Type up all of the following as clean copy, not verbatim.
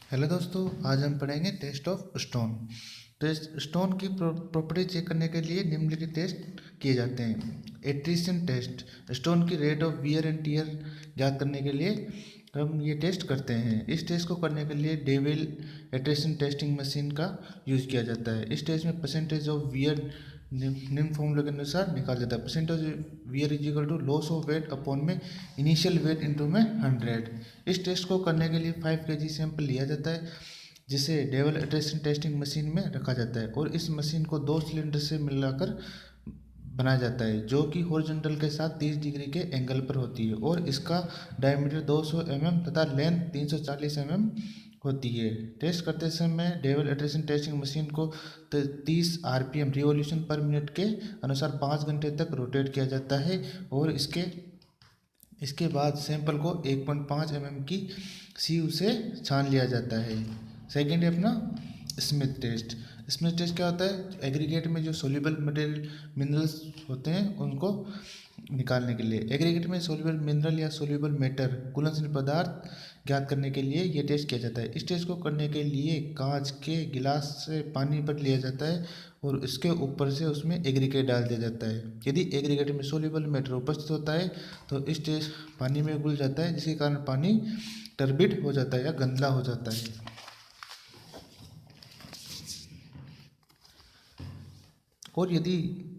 Hello दोस्तों, आज हम पढ़ेंगे test of stone. Test stone की प्रॉपर्टी चेक करने के लिए निम्नलिखित टेस्ट किए जाते हैं। एट्रिशन टेस्ट, स्टोन की rate of wear and tear ज्ञात करने के लिए हम ये टेस्ट करते हैं। इस टेस्ट को करने के लिए डेविल एट्रिशन टेस्टिंग मशीन का यूज़ किया जाता है। इस टेस्ट में परसेंटेज ऑफ वियर निम्न फॉर्मूले के अनुसार निकाल जाता है। Percentage wear is equal to loss of weight upon में इनिशियल वेट इंटू में 100। इस टेस्ट को करने के लिए 5 kg सैंपल लिया जाता है, जिसे डेवल एट्रेशन टेस्टिंग मशीन में रखा जाता है और इस मशीन को 2 सिलेंडर से मिलाकर बनाया जाता है, जो कि हॉरिजॉन्टल के साथ 30 डिग्री के एंगल पर होती है और इसका डायमीटर 200 mm तथा लेंथ 340 mm होती है। टेस्ट करते समय डेवल एट्रेशन टेस्टिंग मशीन को 30 RPM रिवॉल्यूशन पर मिनट के अनुसार 5 घंटे तक रोटेट किया जाता है और इसके बाद सैंपल को 1.5 mm की सीव से छान लिया जाता है। सेकेंड है अपना स्मिथ टेस्ट। स्मिथ टेस्ट क्या होता है? एग्रीगेट में जो सोल्यूबल मटेरियल मिनरल्स होते हैं उनको निकालने के लिए। एग्रीगेट में सोल्यूबल मिनरल या सोल्यूबल मैटर घुलनशील पदार्थ ज्ञात करने के लिए ये टेस्ट किया जाता है। इस टेस्ट को करने के लिए कांच के गिलास से पानी पर लिया जाता है और इसके ऊपर से उसमें एग्रीगेट डाल दिया जाता है। यदि एग्रीगेट में सोल्यूबल मैटर उपस्थित होता है तो इस टेस्ट पानी में घुल जाता है, जिसके कारण पानी टर्बिड हो जाता है या गंदला हो जाता है। और यदि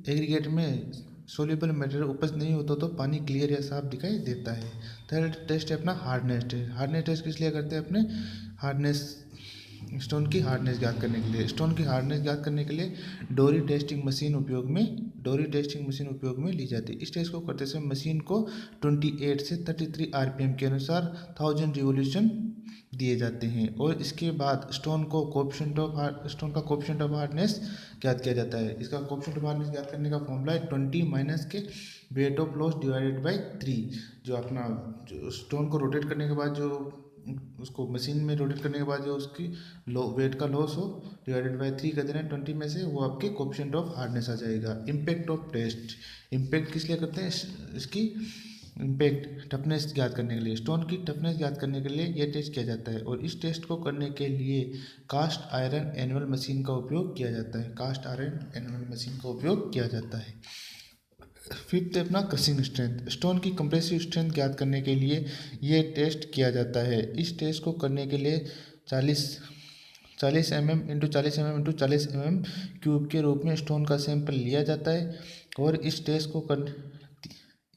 एग्रीगेट में सोल्यूबल मटेरियल उपस्थित नहीं होता तो पानी क्लियर या साफ दिखाई देता है। थर्ड टेस्ट है अपना हार्डनेस टेस्ट। हार्डनेस टेस्ट किस लिए करते हैं? अपने हार्डनेस स्टोन की हार्डनेस ज्ञात करने के लिए। स्टोन की हार्डनेस ज्ञात करने के लिए डोरी टेस्टिंग मशीन उपयोग में ली जाती है। इस टेस्ट को करते समय मशीन को 28 से 33 RPM के अनुसार 1000 रिवोल्यूशन दिए जाते हैं और इसके बाद स्टोन का कोएफिशिएंट ऑफ हार्डनेस ज्ञात किया जाता है। इसका कोएफिशिएंट ऑफ हार्डनेस ज्ञात करने का फॉर्मूला है 20 माइनस के weight of loss divided by 3। जो अपना जो स्टोन को रोटेट करने के बाद जो उसको मशीन में रोटेट करने के बाद जो उसकी वेट का लॉस हो डिवाइडेड बाय 3 कर देना 20 में से, वो आपके कोएफिशिएंट ऑफ हार्डनेस आ जाएगा। Impact of test. इम्पैक्ट किस लिए करते हैं? इसकी इम्पैक्ट टफनेस ज्ञात करने के लिए, स्टोन की टफनेस ज्ञात करने के लिए यह टेस्ट किया जाता है और इस टेस्ट को करने के लिए कास्ट आयरन एनुअल मशीन का उपयोग किया जाता है। कास्ट आयरन एनुअल मशीन का उपयोग किया जाता है। फिफ्थ है अपना क्रशिंग स्ट्रेंथ। स्टोन की कंप्रेसिव स्ट्रेंथ ज्ञात करने के लिए ये टेस्ट किया जाता है। इस टेस्ट को करने के लिए 40 mm into 40 mm into 40 mm cube के रूप में स्टोन का सैंपल लिया जाता है और इस टेस्ट को करने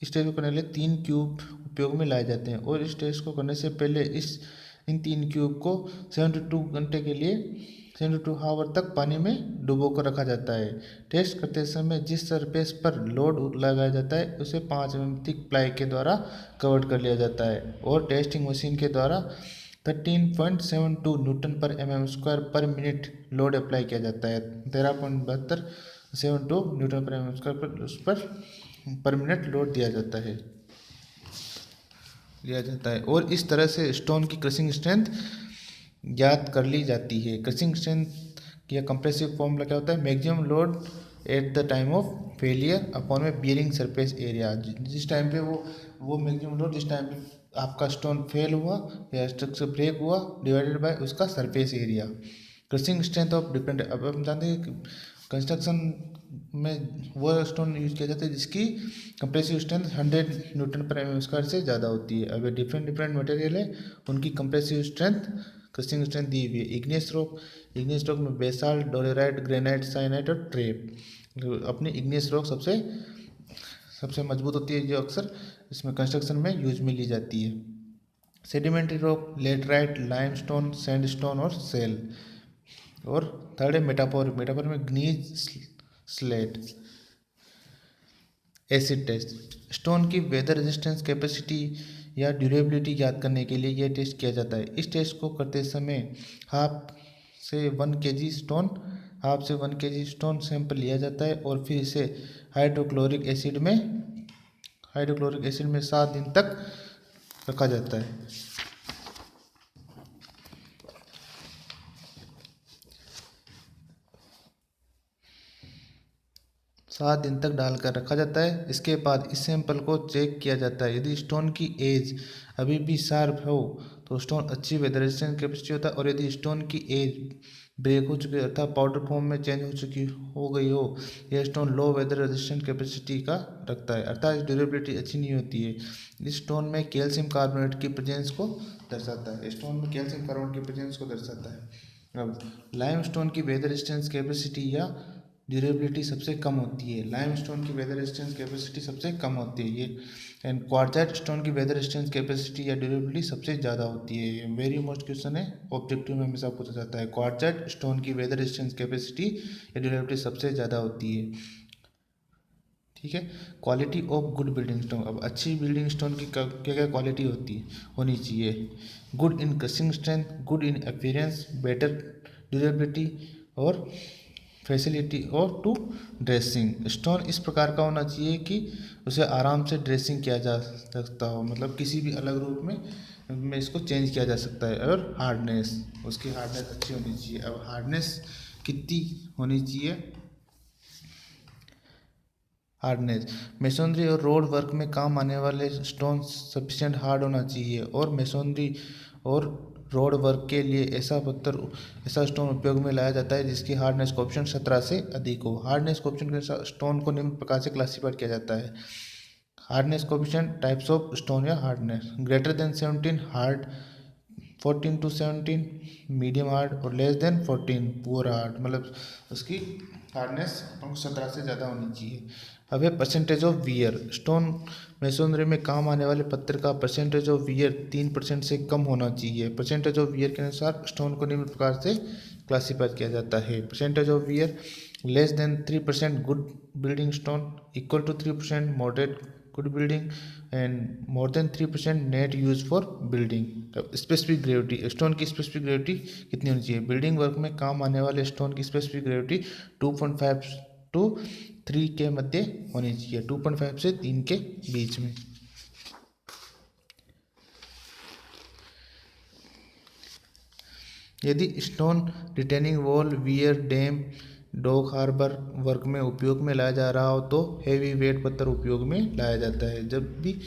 के लिए 3 क्यूब उपयोग में लाए जाते हैं और इस टेस्ट को करने से पहले इन 3 क्यूब को 72 घंटे के लिए 72 आवर तक पानी में डुबो कर रखा जाता है। टेस्ट करते समय जिस सरफेस पर लोड लगाया जाता है उसे 5 mm थिक प्लाई के द्वारा कवर कर लिया जाता है और टेस्टिंग मशीन के द्वारा 13.72 न्यूटन पर mm² पर मिनट लोड अप्लाई किया जाता है। 13.72 न्यूटन पर mm² पर उस पर मिनट लोड दिया जाता है और इस तरह से स्टोन की क्रशिंग स्ट्रेंथ ज्ञात कर ली जाती है। क्रशिंग स्ट्रेंथ या कंप्रेसिव फॉर्मूला क्या होता है? Maximum load at the time of failure upon में बियरिंग सरफेस एरिया। जिस टाइम पे वो मैक्सिमम लोड जिस टाइम पे आपका स्टोन फेल हुआ या स्ट्रक्चर ब्रेक हुआ डिवाइडेड बाय उसका surface area. Crushing strength of different, अब हम जानते हैं कि कंस्ट्रक्शन में वो स्टोन यूज किया जाता है जिसकी कंप्रेसिव स्ट्रेंथ 100 न्यूटन पर mm² से ज़्यादा होती है। अब डिफरेंट मटेरियल है, उनकी कंप्रेसिव स्ट्रेंथ क्रशिंग स्ट्रेंथ दी हुई है। इग्नियस रॉक में बेसाल्ट, डोलेराइट, ग्रेनाइट, साइनाइट और ट्रेप। अपनी इग्नियस रॉक सबसे मजबूत होती है, जो अक्सर इसमें कंस्ट्रक्शन में यूज में ली जाती है। Sedimentary rock laterite, limestone, sandstone और सेल। और थर्ड है मेटाफोर में gneiss slate. Acid test. Stone की वेदर रेजिस्टेंस कैपेसिटी या ड्यूरेबिलिटी ज्ञात करने के लिए यह टेस्ट किया जाता है। इस टेस्ट को करते समय हाफ से 1 kg स्टोन सैंपल लिया जाता है और फिर इसे हाइड्रोक्लोरिक एसिड में 7 दिन तक रखा जाता है। 7 दिन तक डालकर रखा जाता है। इसके बाद इस सैंपल को चेक किया जाता है। यदि स्टोन की एज अभी भी शार्प हो तो स्टोन अच्छी वेदर रेजिस्टेंस कैपेसिटी होता है, और यदि स्टोन की एज ब्रेक हो चुकी है अर्थात पाउडर फॉर्म में चेंज हो गई हो, यह स्टोन लो वेदर रेजिस्टेंट कैपेसिटी का रखता है अर्थात ड्यूरेबिलिटी अच्छी नहीं होती है। इस स्टोन में कैल्शियम कार्बोनेट की प्रेजेंस को दर्शाता है। स्टोन में कैल्शियम कार्बोनेट की प्रेजेंस को दर्शाता है। अब लाइम स्टोन की वेदर रेजिस्टेंस कैपेसिटी या ड्यूरेबिलिटी सबसे कम होती है। लाइम स्टोन की वेदर रेजिस्टेंस कैपेसिटी सबसे कम होती है ये, एंड क्वार्टजाइट स्टोन की वेदर रेजिस्टेंस कैपेसिटी या ड्यूरेबिलिटी सबसे ज़्यादा होती है। ये वेरी मोस्ट क्वेश्चन है, ऑब्जेक्टिव में हमेशा पूछा जाता है। क्वार्टजाइट स्टोन की वेदर रेजिस्टेंस कैपेसिटी या ड्यूरेबिलिटी सबसे ज़्यादा होती है। ठीक है, quality of good building stone. अब अच्छी बिल्डिंग स्टोन की क्या क्या क्वालिटी होनी चाहिए? Good in crushing strength, good in appearance, better durability और फैसिलिटी और टू ड्रेसिंग। स्टोन इस प्रकार का होना चाहिए कि उसे आराम से ड्रेसिंग किया जा सकता हो, मतलब किसी भी अलग रूप में इसको चेंज किया जा सकता है। और हार्डनेस, उसकी हार्डनेस अच्छी होनी चाहिए। अब हार्डनेस कितनी होनी चाहिए? हार्डनेस, मेसोनरी और रोड वर्क में काम आने वाले स्टोन सफिशिएंट हार्ड होना चाहिए, और मेसोनरी और रोड वर्क के लिए ऐसा स्टोन उपयोग में लाया जाता है जिसकी हार्डनेस कोएफिशिएंट 17 से अधिक हो। हार्डनेस कोएफिशिएंट के साथ स्टोन को निम्न प्रकार से क्लासिफाइड किया जाता है। Hardness coefficient, types of stone या hardness: greater than 17 hard, 14 to 17 medium hard, और लेस देन 14 पुअर हार्ड। मतलब उसकी हार्डनेस 17 से ज़्यादा होनी चाहिए। अब है percentage of wear. Stone masonry में काम आने वाले पत्थर का परसेंटेज ऑफ वियर 3% से कम होना चाहिए। परसेंटेज ऑफ वियर के अनुसार स्टोन को निम्न प्रकार से क्लासीफाई किया जाता है। Percentage of wear: less than 3% good building stone, equal to 3% moderate good building, and more than 3% not use for building. Specific gravity, stone की स्पेसिफिक ग्रेविटी कितनी होनी चाहिए? बिल्डिंग वर्क में काम आने वाले स्टोन की स्पेसिफिक ग्रेविटी 2.5 टू 3 के मध्य होनी चाहिए, 2.5 से 3 के बीच में। यदि stone retaining wall, weir, dam, dock harbour work में उपयोग में लाया जा रहा हो तो हेवी वेट पत्थर उपयोग में लाया जाता है। जब भी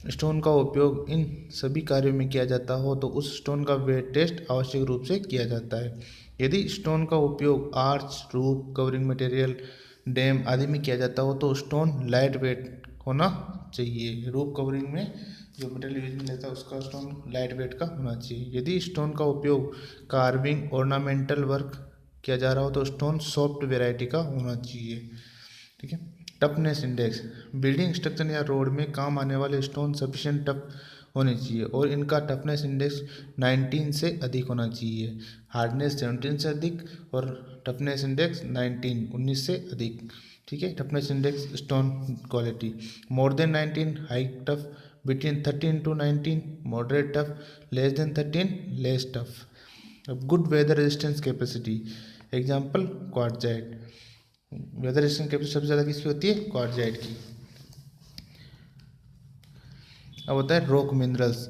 स्टोन का उपयोग इन सभी कार्यों में किया जाता हो तो उस स्टोन का वेट टेस्ट आवश्यक रूप से किया जाता है। यदि स्टोन का उपयोग arch, roof, covering material, dam आदि में किया जाता हो तो स्टोन लाइट वेट होना चाहिए। रूफ कवरिंग में जो मटेरियल यूज में लेता है उसका स्टोन लाइट वेट का होना चाहिए। यदि स्टोन का उपयोग कार्विंग, ऑर्नामेंटल वर्क किया जा रहा हो तो स्टोन सॉफ्ट वेराइटी का होना चाहिए। ठीक है, टफनेस इंडेक्स। बिल्डिंग स्ट्रक्चर या रोड में काम आने वाले स्टोन सफिशिएंट टफ होने चाहिए और इनका टफनेस इंडेक्स 19 से अधिक होना चाहिए। हार्डनेस 17 से अधिक और टफनेस इंडेक्स 19 से अधिक। ठीक है, toughness index stone quality: more than 19 high tough, between 13 to 19 moderate tough, less than 13 less tough. अब good weather resistance capacity, example quartzite. Weather resistance capacity सबसे ज़्यादा किसकी होती है? क्वार्टजाइट की। अब होता है रॉक मिनरल्स।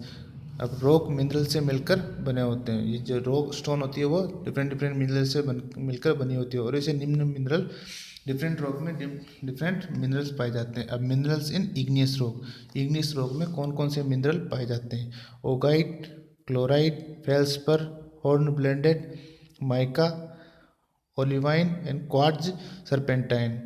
अब रॉक मिनरल से मिलकर बने होते हैं। ये जो रॉक स्टोन होती है वो डिफरेंट डिफरेंट मिनरल से मिलकर बनी होती है और इसे निम्न मिनरल, डिफरेंट रॉक में डिफरेंट मिनरल्स पाए जाते हैं। अब minerals in igneous rock. Igneous rock में कौन कौन से मिनरल पाए जाते हैं? Augite, chloride, felspar, horn blended, mica, olivine and quartz serpentine.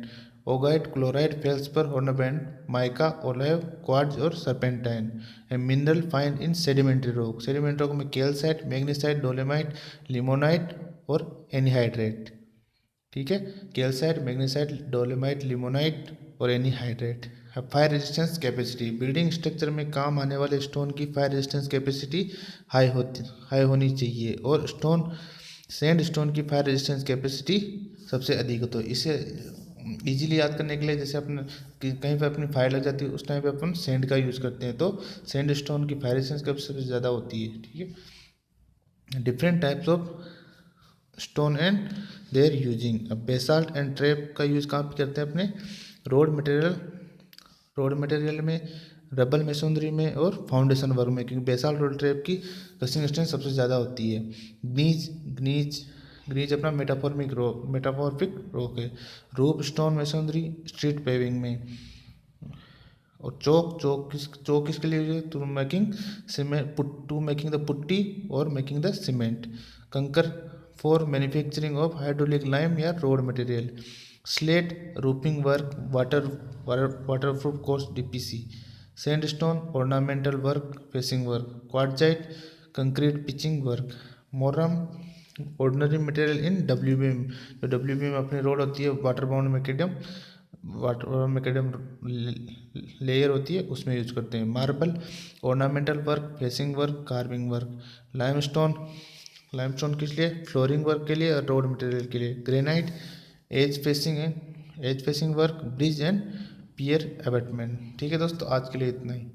Augite, chloride, felspar, hornblende, mica, olive, quartz और serpentine. Mineral find in sedimentary rock. Sedimentary rock में calcite, magnesite, dolomite, limonite और एनीहाइड्रेट। ठीक है, calcite, magnesite, dolomite, limonite और anhydrite. Fire resistance capacity. Building structure में काम आने वाले स्टोन की फायर रेजिस्टेंस कैपेसिटी हाई होनी चाहिए और सैंड स्टोन की फायर रेजिस्टेंस कैपेसिटी सबसे अधिक हो। तो इसे इजीली याद करने के लिए जैसे अपन कहीं पे अपनी फायर लग जाती है उस टाइम पे अपन सैंड का यूज़ करते हैं, तो सैंड स्टोन की फायर रेजिस्टेंस कैपेसिटी सबसे ज़्यादा होती है। ठीक है, different types of stone and they're using. अब बेसाल्ट एंड ट्रैप का यूज़ कहाँ पे करते हैं? अपने रोड मटेरियल में, रबल मेसोनरी में और फाउंडेशन वर्क में, क्योंकि बेसाल्ट और ट्रैप की क्रशिंग स्ट्रेंथ सबसे ज़्यादा होती है। ग्नीज ग्रीज अपना मेटाफॉर्मिक रॉक है। रूप स्टोन मेसनरी स्ट्रीट पेविंग में। और चौक किसके लिए यूज है? To making cement, to making the putty और making the cement. Kankar for manufacturing of hydraulic lime या road material. Slate roofing work, waterproof course DPC. Sandstone ornamental work, facing work. Quartzite concrete pitching work. Moorum ordinary material in WBM, जो WBM अपनी road होती है water bound मैकेडियम layer होती है उसमें use करते हैं। Marble ornamental work, facing work, carving work. Limestone किस लिए? फ्लोरिंग वर्क के लिए और रोड मटेरियल के लिए। Granite as facing work, bridge and pier abutment. ठीक है दोस्तों, आज के लिए इतना ही।